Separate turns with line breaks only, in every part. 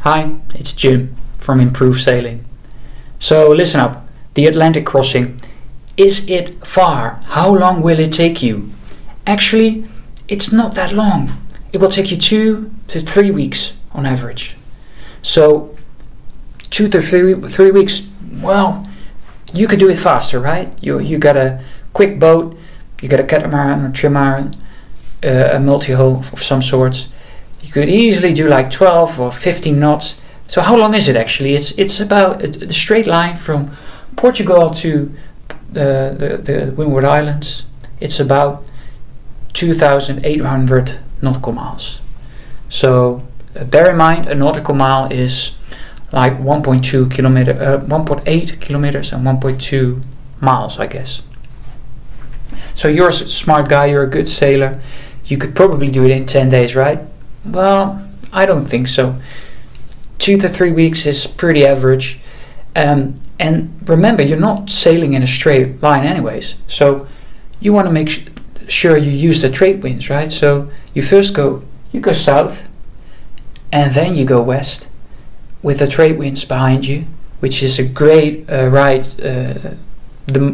Hi, it's Jim from Improve Sailing. So listen up, the Atlantic crossing. Is it far? How long will it take you? Actually, it's not that long. It will take you 2 to 3 weeks on average. So 2 to 3 weeks, well, you could do it faster, right? You got a quick boat, you got a catamaran or trimaran, a multi-hull of some sorts. You could easily do like 12 or 15 knots. So how long is it actually? It's about the straight line from Portugal to the Windward Islands. It's about 2,800 nautical miles. So bear in mind, a nautical mile is like 1.8 kilometers and 1.2 miles, I guess. So you're a smart guy, you're a good sailor. You could probably do it in 10 days, right? Well, I don't think so. 2 to 3 weeks is pretty average. And remember, you're not sailing in a straight line anyways. So you want to make sure you use the trade winds, right? So you go south and then you go west with the trade winds behind you, which is a great ride, the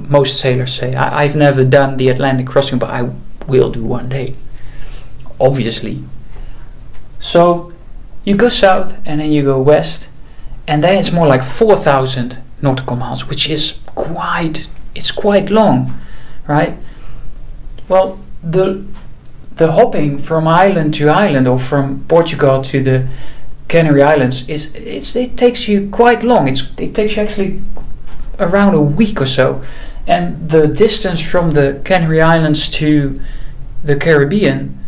most sailors say. I've never done the Atlantic crossing, but I will do one day, obviously. So you go south and then you go west, and then it's more like 4,000 nautical miles, which is quite long, right? Well, the hopping from island to island or from Portugal to the Canary Islands it takes you quite long. It takes you actually around a week or so, and the distance from the Canary Islands to the Caribbean,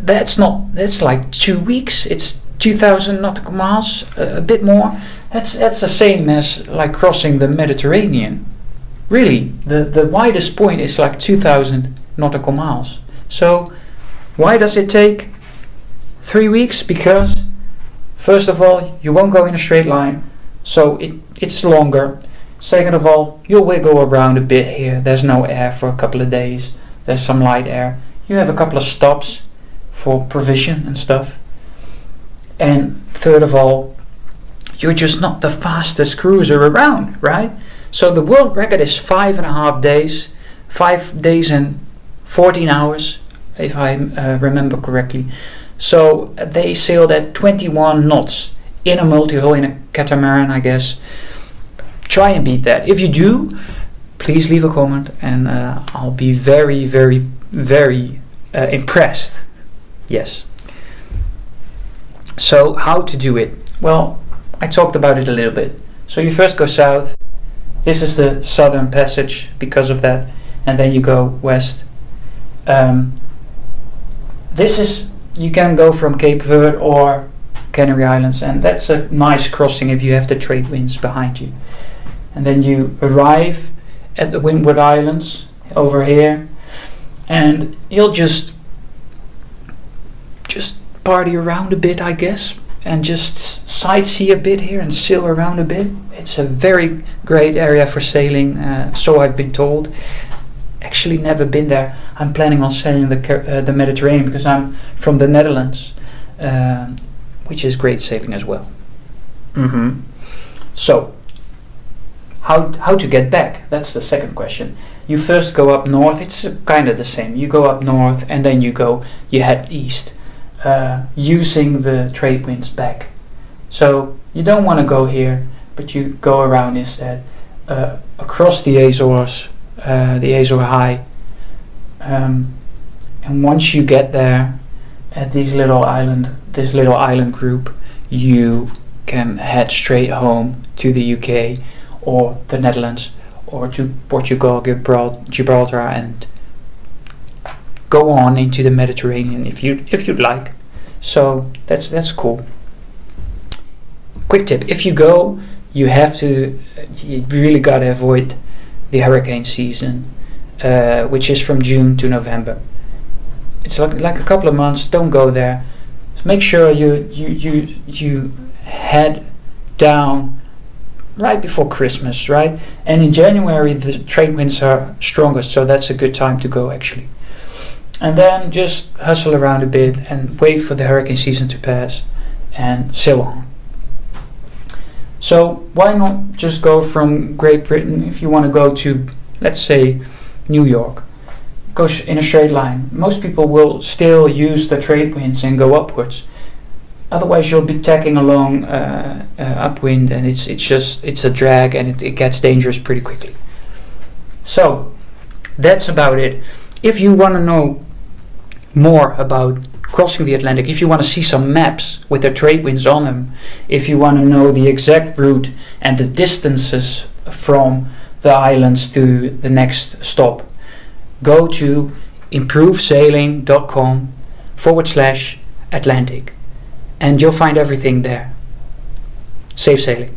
that's like 2 weeks. It's 2,000 nautical miles, a bit more. That's the same as like crossing the Mediterranean. Really, the widest point is like 2,000 nautical miles. So why does it take 3 weeks? Because first of all, you won't go in a straight line, so it's longer. Second of all, you'll wiggle around a bit here. There's no air for a couple of days. There's some light air. You have a couple of stops for provision and stuff. And third of all, you're just not the fastest cruiser around, right? So the world record is 5.5 days, 5 days and 14 hours, if I remember correctly. So they sailed at 21 knots in a multi-hull, in a catamaran, I guess. Try and beat that. If you do, please leave a comment, and I'll be very, very, very impressed. Yes. So how to do it? Well, I talked about it a little bit. So you first go south. This is the southern passage because of that, and then you go west. You can go from Cape Verde or Canary Islands, and that's a nice crossing if you have the trade winds behind you. And then you arrive at the Windward Islands over here, and you'll just party around a bit, I guess, and just sightsee a bit here and sail around a bit. It's a very great area for sailing, so I've been told. Actually never been there. I'm planning on sailing the Mediterranean because I'm from the Netherlands, which is great sailing as well. So how to get back? That's the second question. You first go up north. It's kind of the same. You go up north and then you head east, using the trade winds back. So you don't want to go here, but you go around instead, across the Azores, the Azore High, and once you get there at this little island group, you can head straight home to the UK or the Netherlands or to Portugal, Gibraltar, and go on into the Mediterranean if you'd like. So that's cool. Quick tip: if you go, you really gotta avoid the hurricane season, which is from June to November. It's like a couple of months. Don't go there. Make sure you head down right before Christmas, right? And in January the trade winds are strongest, so that's a good time to go actually. And then just hustle around a bit and wait for the hurricane season to pass and sail on. So why not just go from Great Britain, if you want to go to, let's say, New York, go in a straight line. Most people will still use the trade winds and go upwards. Otherwise you'll be tacking along upwind, and it's a drag, and it gets dangerous pretty quickly. So that's about it. If you want to know more about crossing the Atlantic, if you want to see some maps with the trade winds on them, if you want to know the exact route and the distances from the islands to the next stop, go to improvesailing.com/Atlantic, and you'll find everything there. Safe sailing.